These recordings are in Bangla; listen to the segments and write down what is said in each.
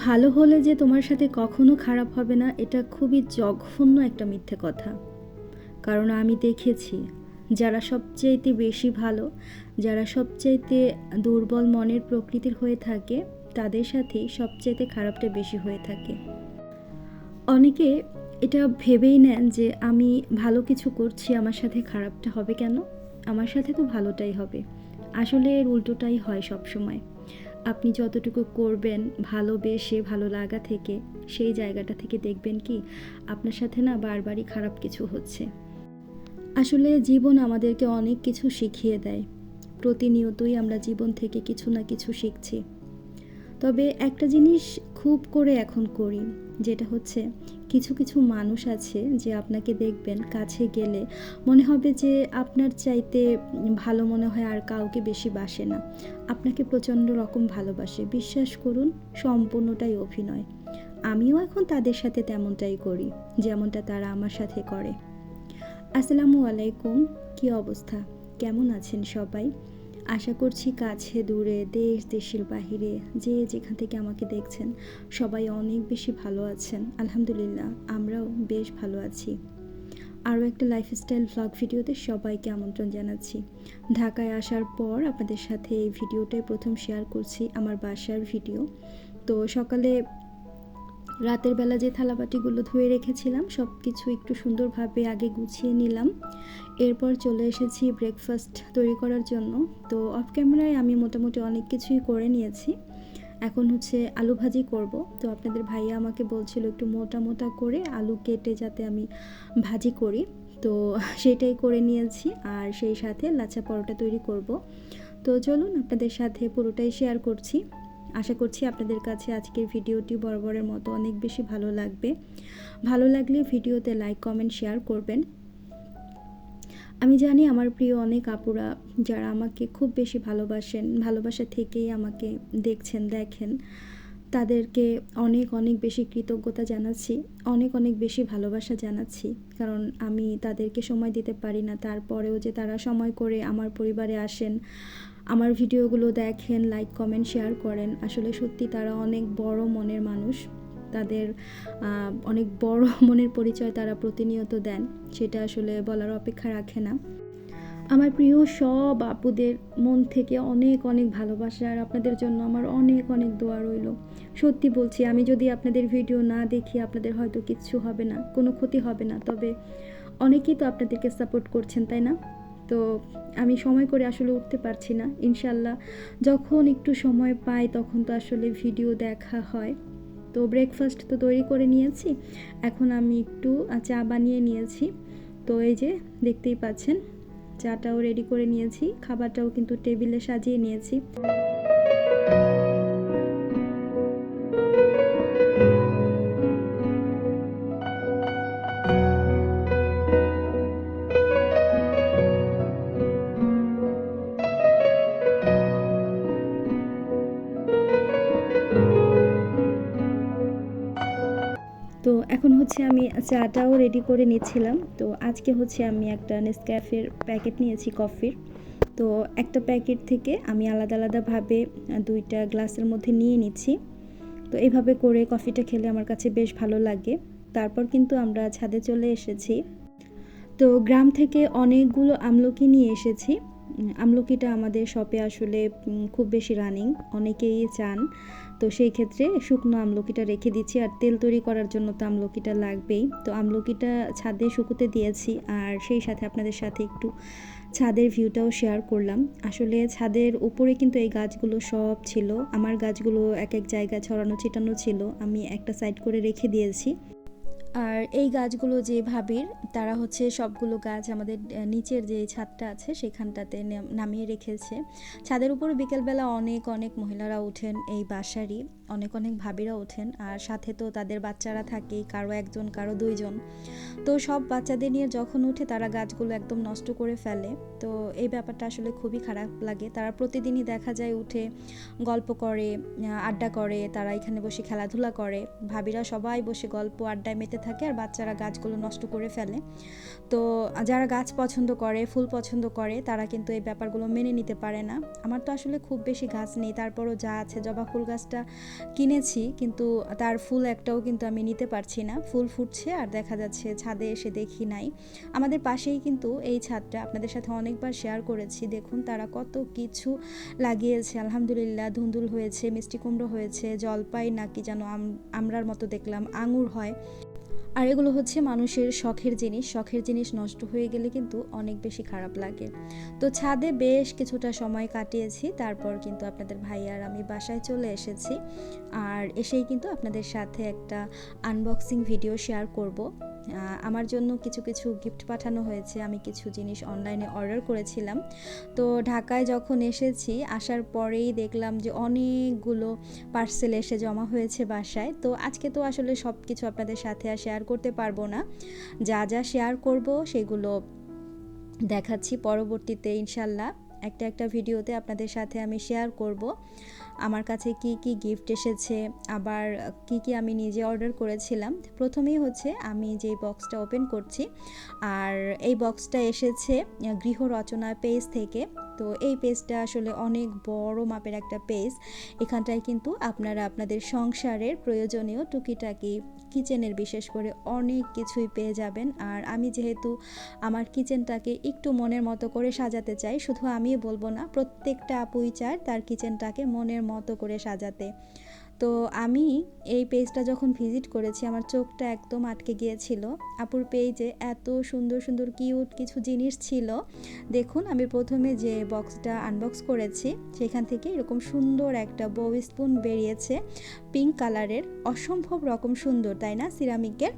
ভালো হলে যে তোমার সাথে কখনো খারাপ হবে না, এটা খুবই জঘন্য একটা মিথ্যে কথা। কারণ আমি দেখেছি যারা সবচাইতে বেশি ভালো, যারা সবচাইতে দুর্বল মনের প্রকৃতির হয়ে থাকে, তাদের সাথেই সবচাইতে খারাপটা বেশি হয়ে থাকে। অনেকে এটা ভেবেই নেন যে আমি ভালো কিছু করছি, আমার সাথে খারাপটা হবে কেন, আমার সাথে তো ভালোটাই হবে। আসলে এর উল্টোটাই হয় সব সময়। আপনি যতটুকু করবেন ভালোবেসে, ভালো লাগা থেকে, সেই জায়গাটা থেকে দেখবেন কি আপনার সাথে না বারবারই খারাপ কিছু হচ্ছে। আসলে জীবন আমাদেরকে অনেক কিছু শিখিয়ে দেয়। প্রতিনিয়তই আমরা জীবন থেকে কিছু না কিছু শিখছি। তবে একটা জিনিস খুব করে এখন করি, যেটা হচ্ছে কিছু কিছু মানুষ আছে যে আপনাকে দেখবেন কাছে গেলে মনে হবে যে আপনার চাইতে ভালো মনে হয় আর কাউকে বেশি বাসে না, আপনাকে প্রচণ্ড রকম ভালোবাসে। বিশ্বাস করুন, সম্পূর্ণটাই অভিনয়। আমিও এখন তাদের সাথে তেমনটাই করি, যেমনটা তারা আমার সাথে করে। আসসালামু আলাইকুম, কী অবস্থা, কেমন আছেন সবাই? আশা করছি কাছে দূরে, দেশ দেশের বাহিরে যে যেখান থেকে আমাকে দেখছেন সবাই অনেক বেশি ভালো আছেন। আলহামদুলিল্লাহ, আমরাও বেশ ভালো আছি। আরও একটা লাইফস্টাইল ভ্লগ ভিডিওতে সবাইকে আমন্ত্রণ জানাচ্ছি। ঢাকায় আসার পর আপনাদের সাথে এই ভিডিওটাই প্রথম শেয়ার করছি, আমার বাসার ভিডিও। তো সকালে রাতের বেলা যে থালাবাটিগুলো ধুয়ে রেখেছিলাম সব কিছু একটু সুন্দরভাবে আগে গুছিয়ে নিলাম। এরপর চলে এসেছি ব্রেকফাস্ট তৈরি করার জন্য। তো অফ ক্যামেরায় আমি মোটামুটি অনেক কিছুই করে নিয়েছি। এখন হচ্ছে আলু ভাজি করব। তো আপনাদের ভাইয়া আমাকে বলছিল একটু মোটা মোটা করে আলু কেটে যাতে আমি ভাজি করি, তো সেটাই করে নিয়েছি। আর সেই সাথে লাচ্ছা পরোটা তৈরি করব। তো চলুন আপনাদের সাথে পুরোটাই শেয়ার করছি। আশা করছি আপনাদের কাছে আজকের ভিডিওটি বরাবরের মতো অনেক বেশি ভালো লাগবে। ভালো লাগলে ভিডিওতে লাইক, কমেন্ট, শেয়ার করবেন। আমি জানি আমার প্রিয় অনেক আপুরা যারা আমাকে খুব বেশি ভালোবাসেন, ভালোবাসা থেকেই আমাকে দেখেন, তাদেরকে অনেক অনেক বেশি কৃতজ্ঞতা জানাচ্ছি, অনেক অনেক বেশি ভালোবাসা জানাচ্ছি। কারণ আমি তাদেরকে সময় দিতে পারি না, তারপরেও যে তারা সময় করে আমার পরিবারে আসেন, আমার ভিডিওগুলো দেখেন, লাইক, কমেন্ট, শেয়ার করেন, আসলে সত্যি তারা অনেক বড় মনের মানুষ। তাদের অনেক বড় মনের পরিচয় তারা প্রতিনিয়ত দেন, সেটা আসলে বলার অপেক্ষা রাখে না। আমার প্রিয় সব আপুদের মন থেকে অনেক অনেক ভালোবাসা, আর আপনাদের জন্য আমার অনেক অনেক দোয়া রইল। সত্যি বলছি, আমি যদি আপনাদের ভিডিও না দেখি আপনাদের হয়তো কিচ্ছু হবে না, কোনো ক্ষতি হবে না, তবে অনেকেই তো আপনাদেরকে সাপোর্ট করছেন, তাই না? তো আমি সময় করে আসলে উঠতে পারছি না। ইনশাল্লাহ যখন একটু সময় পাই তখন তো আসলে ভিডিও দেখা হয়। তো ব্রেকফাস্ট তো তৈরি করে নিয়েছি, এখন আমি একটু চা বানিয়ে নিয়েছি। তো এই যে দেখতেই পাচ্ছেন, চাটাও রেডি করে নিয়েছি, খাবারটাও কিন্তু টেবিলে সাজিয়ে নিয়েছি। তো এখন হচ্ছে আমি চাটাও রেডি করে নিচ্ছিলাম। তো আজকে হচ্ছে আমি একটা নেসক্যাফের প্যাকেট নিয়েছি কফির। তো একটা প্যাকেট থেকে আমি আলাদা আলাদাভাবে দুইটা গ্লাসের মধ্যে নিয়ে নিচ্ছি। তো এইভাবে করে কফিটা খেলে আমার কাছে বেশ ভালো লাগে। তারপর কিন্তু আমরা ছাদে চলে এসেছি। তো গ্রাম থেকে অনেকগুলো আমলকি নিয়ে এসেছি। আমলকিটা আমাদের শপে আসলে খুব বেশি রানিং, অনেকেই চান। তো সেই ক্ষেত্রে শুকনো আমলকিটা রেখে দিচ্ছি, আর তেল তৈরি করার জন্য তো আমলকিটা লাগবেই। তো আমলকিটা ছাদে শুকোতে দিয়েছি, আর সেই সাথে আপনাদের সাথে একটু ছাদের ভিউটাও শেয়ার করলাম। আসলে ছাদের উপরে কিন্তু এই গাছগুলো সব ছিল, আমার গাছগুলো এক এক জায়গায় ছড়ানো ছিটানো ছিল, আমি একটা সাইড করে রেখে দিয়েছি। আর এই গাছগুলো যে ভাবির, তারা হচ্ছে সবগুলো গাছ আমাদের নিচের যে ছাদটা আছে সেখানটাতে নামিয়ে রেখেছে। ছাদের উপরে বিকেলবেলা অনেক অনেক মহিলারা ওঠেন, এই বাসারই অনেক অনেক ভাবিরা ওঠেন, আর সাথে তো তাদের বাচ্চারা থাকেই, কারো একজন কারো দুইজন। তো সব বাচ্চাদের নিয়ে যখন উঠে তারা গাছগুলো একদম নষ্ট করে ফেলে। তো এই ব্যাপারটা আসলে খুবই খারাপ লাগে। তারা প্রতিদিনই দেখা যায় উঠে গল্প করে, আড্ডা করে, তারা এখানে বসে খেলাধুলা করে, ভাবিরা সবাই বসে গল্প আড্ডায় মেতে থাকে, আর বাচ্চারা গাছগুলো নষ্ট করে ফেলে। তো যারা গাছ পছন্দ করে, ফুল পছন্দ করে, তারা কিন্তু এই ব্যাপারগুলো মেনে নিতে পারে না। আমার তো আসলে খুব বেশি গাছ নেই, তারপরও যা আছে, জবা ফুল গাছটা কিনেছি, কিন্তু তার ফুল একটাও কিন্তু আমি নিতে পারছি না। ফুল ফুটছে আর দেখা যাচ্ছে ছাদে এসে দেখি নাই। আমাদের পাশেই কিন্তু এই ছাদটা, আপনাদের সাথে অনেকবার শেয়ার করেছি। দেখুন তারা কত কিছু লাগিয়েছে, আলহামদুলিল্লাহ। ধুন্দুল হয়েছে, মিষ্টি কুমড়ো হয়েছে, জলপাই নাকি যেন আমড়ার মতো দেখলাম, আঙুর হয়। আর এগুলো হচ্ছে মানুষের শখের জিনিস। শখের জিনিস নষ্ট হয়ে গেলে কিন্তু অনেক বেশি খারাপ লাগে। তো ছাদে বেশ কিছুটা সময় কাটিয়েছি, তারপর কিন্তু আপনাদের ভাই আর আমি বাসায় চলে এসেছি। আর এসেই কিন্তু আপনাদের সাথে একটা আনবক্সিং ভিডিও শেয়ার করব। আমার জন্য কিছু কিছু গিফট পাঠানো হয়েছে, আমি কিছু জিনিস অনলাইনে অর্ডার করেছিলাম। তো ঢাকায় যখন এসেছি, আসার পরেই দেখলাম যে অনেকগুলো পার্সেল এসে জমা হয়েছে বাসায়। তো আজকে তো আসলে সব কিছু আপনাদের সাথে আর শেয়ার করতে পারবো না। যা যা শেয়ার করব সেগুলো দেখাচ্ছি পরবর্তীতে ইনশাল্লাহ। একটা একটা ভিডিওতে আপনাদের সাথে আমি শেয়ার করব আমার কাছে কি কি গিফট এসেছে, আবার কি কি আমি নিজে অর্ডার করেছিলাম। প্রথমেই হচ্ছে আমি যে বক্সটা ওপেন করছি, আর এই বক্সটা এসেছে গৃহ রচনা পেজ থেকে। তো এই পেজটা আসলে অনেক বড় মাপের একটা পেজ। এখানটায় কিন্তু আপনারা আপনাদের সংসারের প্রয়োজনীয় টুকিটাকি কিচেনের বিশেষ করে অনেক কিছুই পেয়ে যাবেন। আর আমি যেহেতু আমার কিচেনটাকে একটু মনের মতো করে সাজাতে চাই, শুধু আমি বলবো না, প্রত্যেকটা আপুই চায় তার কিচেনটাকে মনের মতো করে সাজাতে। তো আমি এই পেজটা যখন ভিজিট করেছি, আমার চোখটা একদম আটকে গিয়েছিল। আপুর পেজে এত সুন্দর সুন্দর কিউট কিছু জিনিস ছিল। দেখুন আমি প্রথমে যে বক্সটা আনবক্স করেছি, সেখান থেকে এরকম সুন্দর একটা বউ স্পুন বেরিয়েছে, পিঙ্ক কালারের, অসম্ভব রকম সুন্দর, তাই না? সিরামিকের।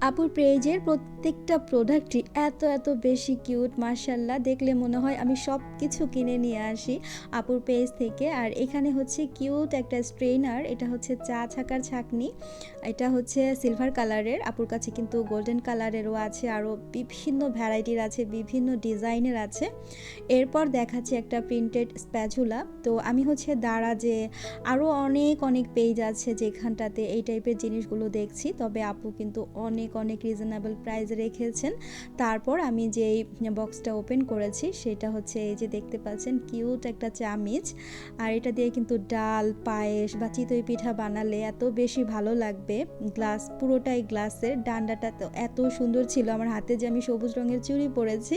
আপুর পেজের প্রত্যেকটা প্রোডাক্টই এত এত বেশি কিউট, মার্শাল্লাহ। দেখলে মনে হয় আমি সব কিছু কিনে নিয়ে আসি আপুর পেজ থেকে। আর এখানে হচ্ছে কিউট একটা স্ট্রেনার, এটা হচ্ছে চা ছাকার ছাঁকনি। এটা হচ্ছে সিলভার কালারের, আপুর কাছে কিন্তু গোল্ডেন কালারেরও আছে, আরও বিভিন্ন ভ্যারাইটির আছে, বিভিন্ন ডিজাইনের আছে। এরপর দেখাচ্ছি একটা প্রিন্টেড স্প্যাচুলা। তো আমি হচ্ছে দারাজে আরও অনেক অনেক পেজ আছে যেখানটাতে এই টাইপের জিনিসগুলো দেখছি, তবে আপু কিন্তু অনেক অনেক রিজনেবল প্রাইস রেখেছেন। তারপর আমি যেই বক্সটা ওপেন করেছি সেটা হচ্ছে এই যে দেখতে পাচ্ছেন কিউট একটা চামিচ। আর এটা দিয়ে কিন্তু ডাল, পায়েস বা চিতই পিঠা বানালে এত বেশি ভালো লাগবে। গ্লাস, পুরোটাই গ্লাসের, ডান্ডাটা তো এত সুন্দর ছিল। আমার হাতে যে আমি সবুজ রঙের চুড়ি পরেছি,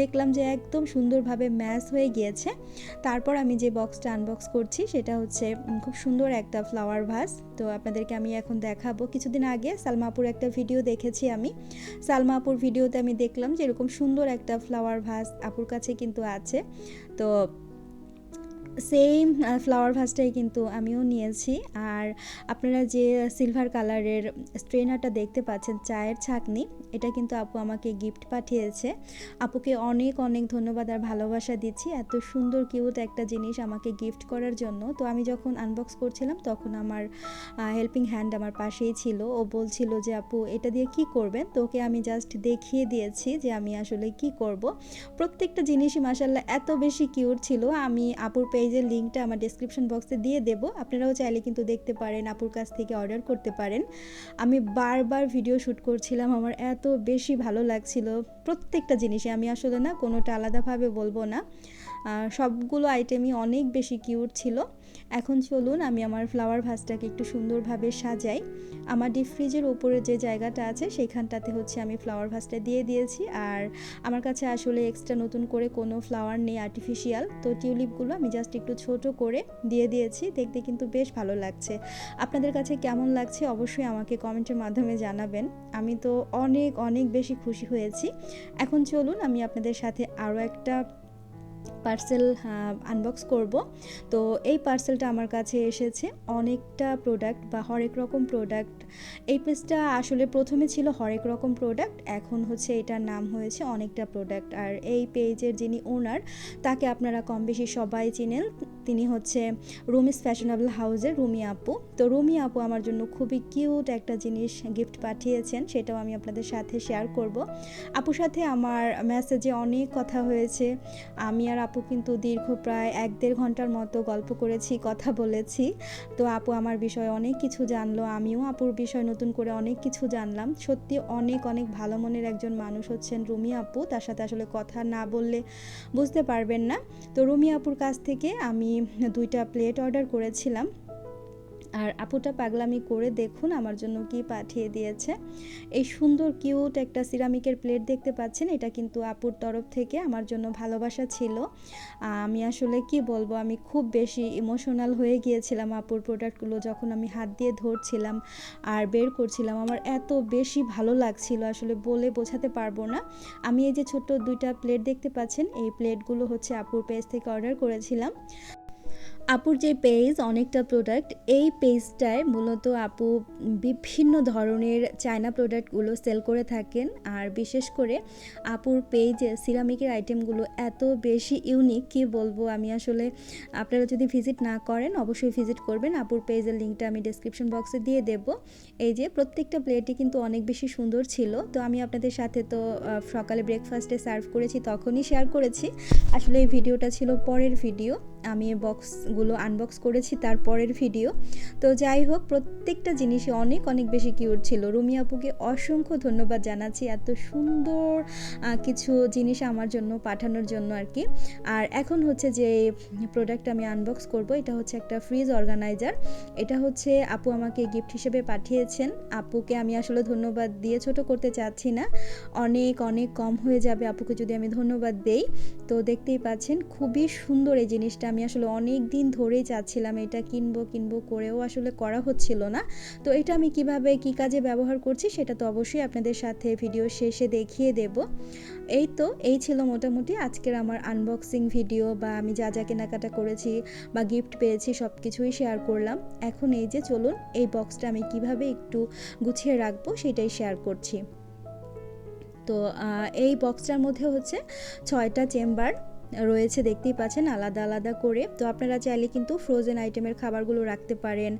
দেখলাম যে একদম সুন্দরভাবে ম্যাচ হয়ে গিয়েছে। তারপর আমি যে বক্সটা আনবক্স করছি সেটা হচ্ছে খুব সুন্দর একটা ফ্লাওয়ার ভাস। তো আপনাদেরকে আমি এখন দেখাবো। কিছুদিন আগে সালমা আপুর একটা ভিডিও দেখেছি আমি। সালমা আপুর ভিডিওতে আমি দেখলাম যে এরকম সুন্দর একটা ফ্লাওয়ার ভাস আপুর কাছে কিন্তু আছে। তো সেম ফ্লাওয়ার ভাসটাই কিন্তু আমিও নিয়েছি। আর আপনারা যে সিলভার কালারের স্ট্রেনারটা দেখতে পাচ্ছেন, চায়ের ছাঁকনি, এটা কিন্তু আপু আমাকে গিফট পাঠিয়েছে। আপুকে অনেক অনেক ধন্যবাদ আর ভালোবাসা দিচ্ছি এত সুন্দর কিউট একটা জিনিস আমাকে গিফট করার জন্য। তো আমি যখন আনবক্স করছিলাম তখন আমার হেল্পিং হ্যান্ড আমার পাশেই ছিল। ও বলছিল যে আপু এটা দিয়ে কি করবেন, তো ওকে আমি জাস্ট দেখিয়ে দিয়েছি যে আমি আসলে কি করব। প্রত্যেকটা জিনিসই মাশাআল্লাহ এত বেশি কিউট ছিল। আমি আপুর পেজের লিঙ্কটা আমার ডেসক্রিপশন বক্সে দিয়ে দেব, আপনারাও চাইলে কিন্তু দেখতে পারেন, আপুর কাছ থেকে অর্ডার করতে পারেন। আমি বারবার ভিডিও শ্যুট করছিলাম, আমার এত বেশি ভালো লাগছিল প্রত্যেকটা জিনিসে। আমি আসলে না কোনোটা আলাদাভাবে বলবো না, সবগুলো আইটেমই অনেক বেশি কিউট ছিল। এখন চলুন আমি আমার ফ্লাওয়ার ভাসটাকে একটু সুন্দরভাবে সাজাই। আমার ডিপ ফ্রিজের উপরে যে জায়গাটা আছে সেখানটাতে হচ্ছে আমি ফ্লাওয়ার ভাসটা দিয়ে দিয়েছি। আর আমার কাছে আসলে এক্সট্রা নতুন করে কোনো ফ্লাওয়ার নেই আর্টিফিশিয়াল, তো টিউলিপগুলো আমি জাস্ট একটু ছোট করে দিয়ে দিয়েছি। দেখতে কিন্তু বেশ ভালো লাগছে। আপনাদের কাছে কেমন লাগছে অবশ্যই আমাকে কমেন্টের মাধ্যমে জানাবেন। আমি তো অনেক অনেক বেশি খুশি হয়েছি। এখন চলুন আমি আপনাদের সাথে আরও একটা পার্সেল আনবক্স করব। তো এই পার্সেলটা আমার কাছে এসেছে অনেকটা প্রোডাক্ট বা হরেক রকম প্রোডাক্ট। এই পেজটা আসলে প্রথমে ছিল হরেক রকম প্রোডাক্ট, এখন হচ্ছে এটার নাম হয়েছে অনেকটা প্রোডাক্ট। আর এই পেজের যিনি ওনার, তাকে আপনারা কম বেশি সবাই চিনেন। তিনি হচ্ছে রুমিস ফ্যাশনেবল হাউসের রুমি আপু। তো রুমি আপু আমার জন্য খুবই কিউট একটা জিনিস গিফট পাঠিয়েছেন, সেটাও আমি আপনাদের সাথে শেয়ার করব। আপুর সাথে আমার মেসেজে অনেক কথা হয়েছে। আমি আর আপু কিন্তু দীর্ঘ প্রায় 1-1.5 ঘন্টার মতো গল্প করেছি, কথা বলেছি। তো আপু আমার বিষয়ে অনেক কিছু জানলো, আমিও আপুর বিষয়ে নতুন করে অনেক কিছু জানলাম। সত্যি অনেক অনেক ভালো মনের একজন মানুষ হচ্ছেন রুমি আপু, তার সাথে আসলে কথা না বললে বুঝতে পারবেন না। তো রুমি আপুর কাছ থেকে আমি 2টা প্লেট অর্ডার করেছিলাম। আর আপুটা পাগলামি করে দেখুন আমার জন্য কি পাঠিয়ে দিয়েছে। এই সুন্দর কিউট একটা সিরামিকের প্লেট দেখতে পাচ্ছেন, এটা কিন্তু আপুর তরফ থেকে আমার জন্য ভালোবাসা ছিল। আমি আসলে কি বলবো, আমি খুব বেশি ইমোশনাল হয়ে গিয়েছিলাম আপুর প্রোডাক্টগুলো যখন আমি হাত দিয়ে ধরছিলাম আর বের করছিলাম। আমার এত বেশি ভালো লাগছিল, আসলে বলে বোঝাতে পারবো না। আমি এই যে ছোট্ট 2টা প্লেট দেখতে পাচ্ছেন, এই প্লেটগুলো হচ্ছে আপুর পেজ থেকে অর্ডার করেছিলাম। আপুর যে পেজ অনেকটা প্রোডাক্ট, এই পেজটায় মূলত আপু বিভিন্ন ধরনের চায়না প্রোডাক্টগুলো সেল করে থাকেন। আর বিশেষ করে আপুর পেজে সিরামিকের আইটেমগুলো এত বেশি ইউনিক, কি বলবো আমি আসলে। আপনারা যদি ভিজিট না করেন অবশ্যই ভিজিট করবেন। আপুর পেজের লিঙ্কটা আমি ডেসক্রিপশন বক্সে দিয়ে দেব। এই যে প্রত্যেকটা প্লেটই কিন্তু অনেক বেশি সুন্দর ছিল। তো আমি আপনাদের সাথে তো সকালে ব্রেকফাস্টে সার্ভ করেছি তখনই শেয়ার করেছি। আসলে এই ভিডিওটা ছিল পরের ভিডিও, আমি এই বক্সগুলো আনবক্স করেছি তারপরের ভিডিও। তো যাই হোক, প্রত্যেকটা জিনিসই অনেক অনেক বেশি কিউট ছিল। রুমি আপুকে অসংখ্য ধন্যবাদ জানাচ্ছি এত সুন্দর কিছু জিনিস আমার জন্য পাঠানোর জন্য আর কি। আর এখন হচ্ছে যে প্রোডাক্ট আমি আনবক্স করব, এটা হচ্ছে একটা ফ্রিজ অর্গানাইজার। এটা হচ্ছে আপু আমাকে গিফট হিসেবে পাঠিয়েছেন। আপুকে আমি আসলে ধন্যবাদ দিয়ে ছোট করতে চাচ্ছি না, অনেক অনেক কম হয়ে যাবে আপুকে যদি আমি ধন্যবাদ দেই। তো দেখতেই পাচ্ছেন খুবই সুন্দর এই জিনিসটা। আমি আসলে অনেক দিন ধরেই চাচ্ছিলাম এটা কিনবো করেও আসলে করা হচ্ছিল না। তো এটা আমি কিভাবে কি কাজে ব্যবহার করছি সেটা তো অবশ্যই আপনাদের সাথে ভিডিও শেষে দেখিয়ে দেব। এই ছিল মোটামুটি আজকের আমার আনবক্সিং ভিডিও, বা আমি যা যা কেনাকাটা করেছি বা গিফট পেয়েছি সব কিছুই শেয়ার করলাম। এখন এই যে চলুন এই বক্সটা আমি কিভাবে একটু গুছিয়ে রাখবো সেটাই শেয়ার করছি। তো এই বক্সটার মধ্যে হচ্ছে 6টা চেম্বার রয়েছে, দেখতেই পাচ্ছেন আলাদা আলাদা করে। তো আপনারা চাইলে কিন্তু ফ্রোজেন আইটেমের খাবারগুলো রাখতে পারেন,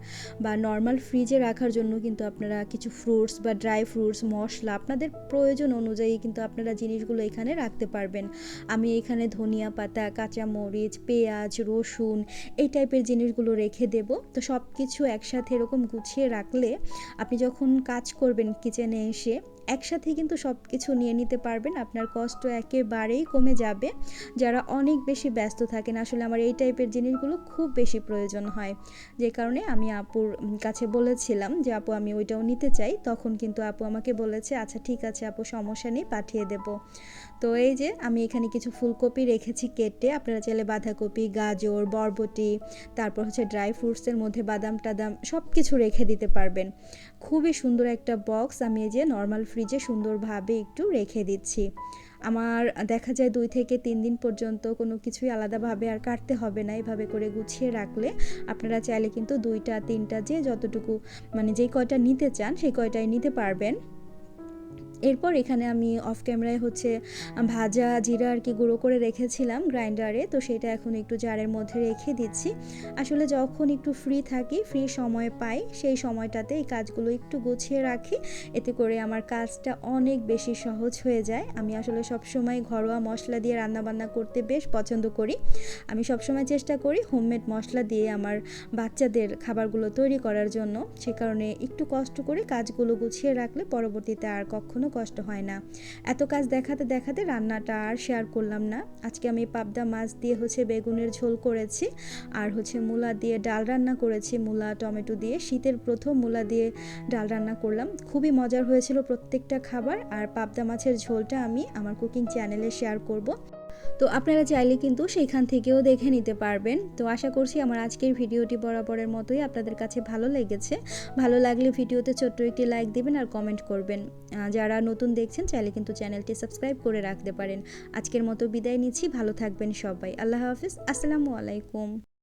বা নর্মাল ফ্রিজে রাখার জন্য কিন্তু আপনারা কিছু ফ্রুটস বা ড্রাই ফ্রুটস, মশলা আপনাদের প্রয়োজন অনুযায়ী কিন্তু আপনারা জিনিসগুলো এখানে রাখতে পারবেন। আমি এখানে ধনিয়া পাতা, কাঁচামরিচ, পেঁয়াজ, রসুন এই টাইপের জিনিসগুলো রেখে দেব। তো সব কিছু একসাথে এরকম গুছিয়ে রাখলে আপনি যখন কাজ করবেন কিচেনে এসে একসাথে কিন্তু সব কিছু নিয়ে নিতে পারবেন, আপনার কষ্ট একেবারেই কমে যাবে। যারা অনেক বেশি ব্যস্ত থাকেন, আসলে আমার এই টাইপের জিনিসগুলো খুব বেশি প্রয়োজন হয়, যে কারণে আমি আপুর কাছে বলেছিলাম যে আপু আমি ওইটাও নিতে চাই। তখন কিন্তু আপু আমাকে বলেছে আচ্ছা ঠিক আছে আপু, সমস্যা নেই, পাঠিয়ে দেব। তো এই যে আমি এখানে কিছু ফুলকপি রেখেছি কেটে, আপনারা চাইলে বাঁধাকপি, গাজর, বরবটি, তারপর হচ্ছে ড্রাই ফ্রুটসের মধ্যে বাদাম টাদাম সব কিছু রেখে দিতে পারবেন। খুবই সুন্দর একটা বক্স আমি এই যে নর্মাল ফ্রিজে সুন্দরভাবে একটু রেখে দিচ্ছি। আমার দেখা যায় 2 থেকে 3 দিন পর্যন্ত কোনো কিছুই আলাদাভাবে আর কাটতে হবে না। এভাবে করে গুছিয়ে রাখলে আপনারা চাইলে কিন্তু 2টা 3টা যে যতটুকু মানে যেই কয়টা নিতে চান সেই কয়টাই নিতে পারবেন। এরপর এখানে আমি অফ ক্যামেরায় হচ্ছে ভাজা জিরা আর কি গুঁড়ো করে রেখেছিলাম গ্রাইন্ডারে, তো সেটা এখন একটু জারের মধ্যে রেখে দিচ্ছি। আসলে যখন একটু ফ্রি থাকি, ফ্রি সময় পাই, সেই সময়টাতে এই কাজগুলো একটু গুছিয়ে রাখি, এতে করে আমার কাজটা অনেক বেশি সহজ হয়ে যায়। আমি আসলে সবসময় ঘরোয়া মশলা দিয়ে রান্নাবান্না করতে বেশ পছন্দ করি। আমি সবসময় চেষ্টা করি হোমমেড মশলা দিয়ে আমার বাচ্চাদের খাবারগুলো তৈরি করার জন্য। সে কারণে একটু কষ্ট করে কাজগুলো গুছিয়ে রাখলে পরবর্তীতে আর কখনো কষ্ট হয় না। এত কাজ দেখাতে দেখাতে রান্নাটা আর শেয়ার করলাম না। আজকে আমি পাবদা মাছ দিয়ে হচ্ছে বেগুনের ঝোল করেছি, আর হচ্ছে মূলা দিয়ে ডাল রান্না করেছি, মূলা টমেটো দিয়ে। শীতের প্রথম মূলা দিয়ে ডাল রান্না করলাম, খুবই মজার হয়েছিল প্রত্যেকটা খাবার। আর পাবদা মাছের ঝোলটা আমি আমার কুকিং চ্যানেলে শেয়ার করব, তো আপনারা চাইলে কিন্তু সেইখান থেকেও দেখে নিতে পারবেন। তো আশা করছি আমার আজকের ভিডিওটি বরাবরের মতোই আপনাদের কাছে ভালো লেগেছে। ভালো লাগলে ভিডিওতে ছোট্ট একটি লাইক দিবেন আর কমেন্ট করবেন। যারা নতুন দেখছেন চাইলে কিন্তু চ্যানেলটি সাবস্ক্রাইব করে রাখতে পারেন। আজকের মতো বিদায় নিচ্ছি, ভালো থাকবেন সবাই। আল্লাহ হাফিজ, আসসালামু আলাইকুম।